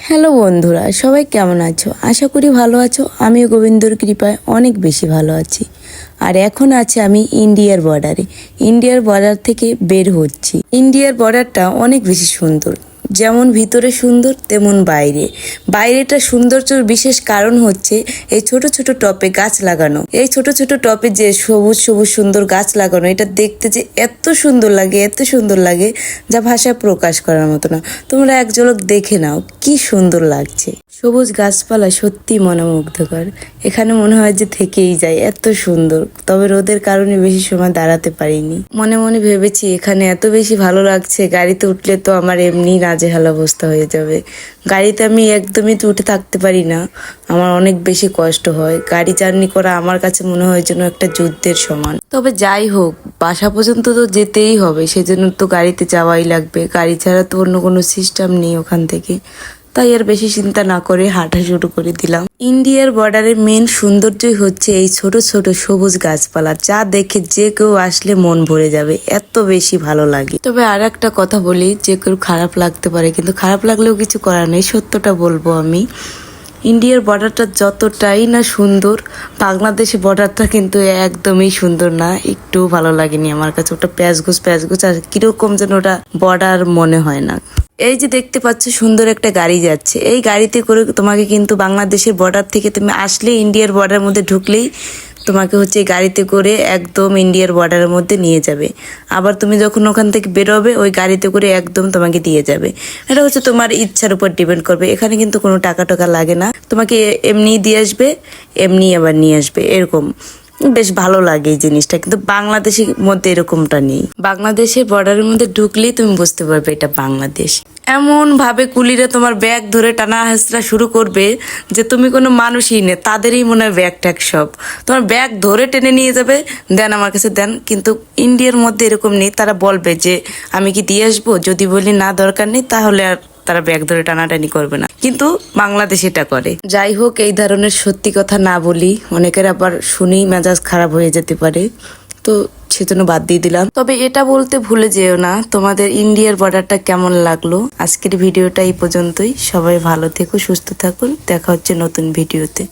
Hello বন্ধুরা, সবাই কেমন আছো? আশা করি ভালো আছো। আমিও গোবিন্দর কৃপায় অনেক বেশি ভালো আছি। আর এখন আছে আমি ইন্ডিয়ার বর্ডারে। ইন্ডিয়ার বর্ডার থেকে বের হচ্ছি। ইন্ডিয়ার বর্ডারটা অনেক বেশি সুন্দর, যেমন ভিতরে সুন্দর তেমন বাইরেটা সৌন্দর্যের বিশেষ কারণ হচ্ছে এই ছোট ছোট টপে গাছ লাগানো। এই ছোট ছোট টপে যে সবুজ সবুজ সুন্দর গাছ লাগানো, এটা দেখতে যে এত সুন্দর লাগে যা ভাষায় প্রকাশ করার মতো না। তোমরা এক ঝলক দেখে নাও, কি সুন্দর লাগছে। সবুজ গাছপালা সত্যি মনোমুগ্ধকর। এখানে মনে হয় যে থেকেই যায়, এত সুন্দর। তবে রোদের কারণে বেশি সময় দাঁড়াতে পারিনি। মনে মনে ভেবেছি এখানে এত বেশি ভালো লাগছে, গাড়িতে উঠলে তো আমার এমনি নাজেহাল অবস্থা হয়ে যাবে। গাড়িতে আমি একদমই তো উঠে থাকতে পারি না, আমার অনেক বেশি কষ্ট হয়। গাড়ি জার্নি করা আমার কাছে মনে হয় যেন একটা যুদ্ধের সমান। তবে যাই হোক, বাসা পর্যন্ত তো যেতেই হবে, সেজন্য তো গাড়িতে যাওয়াই লাগবে। গাড়ি ছাড়া তো অন্য কোনো সিস্টেম নেই ওখান থেকে। তাই আর বেশি চিন্তা না করে হাঁটা শুরু করে দিলাম। ইন্ডিয়ার বর্ডারের মেন সৌন্দর্যই হচ্ছে এই ছোট ছোট সবুজ গাছপালা, যা দেখে যে কেউ আসলে মন ভরে যাবে, এত বেশি ভালো লাগে। তবে আর একটা কথা বলি, যে কেউ খারাপ লাগতে পারে, কিন্তু খারাপ লাগলেও কিছু করার নেই, সত্যটা বলবো আমি। ইন্ডিয়ার বর্ডারটা যতটাই না সুন্দর, বাংলাদেশের বর্ডারটা কিন্তু একদমই সুন্দর না, একটু ভালো লাগেনি আমার কাছে। ওটা প্যাঁচগোছ আর কিরকম যেন ওটা বর্ডার মনে হয় না। এই যে দেখতে পাচ্ছ সুন্দর একটা গাড়ি যাচ্ছে, এই গাড়িতে করে তোমাকে কিন্তু বাংলাদেশের বর্ডার থেকে তুমি আসলে ইন্ডিয়ার বর্ডারের মধ্যে ঢুকলেই তোমাকে হচ্ছে গাড়িতে করে একদম ইন্ডিয়ার বর্ডারের মধ্যে নিয়ে যাবে। আবার তুমি যখন ওখান থেকে বেরোবে, ওই গাড়িতে করে একদম তোমাকে দিয়ে যাবে। এটা হচ্ছে তোমার ইচ্ছার উপর ডিপেন্ড করবে। এখানে কিন্তু কোনো টাকা টাকা লাগে না, তোমাকে এমনি দিয়ে আসবে, এমনি আবার নিয়ে আসবে, এরকম। বেশ ভালো লাগে এই জিনিসটা, কিন্তু বাংলাদেশের মধ্যে এরকমটা নেই। বাংলাদেশের বর্ডারের মধ্যে ঢুকলেই তুমি বুঝতে পারবে এটা বাংলাদেশ। এমন ভাবে কুলিরা তোমার ব্যাগ ধরে টানা হেঁচড়া শুরু করবে যে তুমি কোনো মানুষই নেই, তাদেরই মনে হয় ব্যাগ ট্যাগ সব। তোমার ব্যাগ ধরে টেনে নিয়ে যাবে, দেন আমার কাছে দেন। কিন্তু ইন্ডিয়ার মধ্যে এরকম নেই, তারা বলবে যে আমি কি দিয়ে আসবো, যদি বলি না দরকার নেই, তাহলে আর তারা ব্যাগ ধরে টানাটানি করবে না। কিন্তু বাংলাদেশ এটা করে। যাই হোক, এই ধরনের সত্যি কথা না বলি, অনেকের আবার শুনেই মেজাজ খারাপ হয়ে যেতে পারে, তো সেজন্য বাদ দিয়ে দিলাম। তবে এটা বলতে ভুলে যেও না তোমাদের ইন্ডিয়ার বর্ডারটা কেমন লাগলো। আজকের ভিডিওটা এই পর্যন্তই। সবাই ভালো থেকো, সুস্থ থাকুন, দেখা হচ্ছে নতুন ভিডিওতে।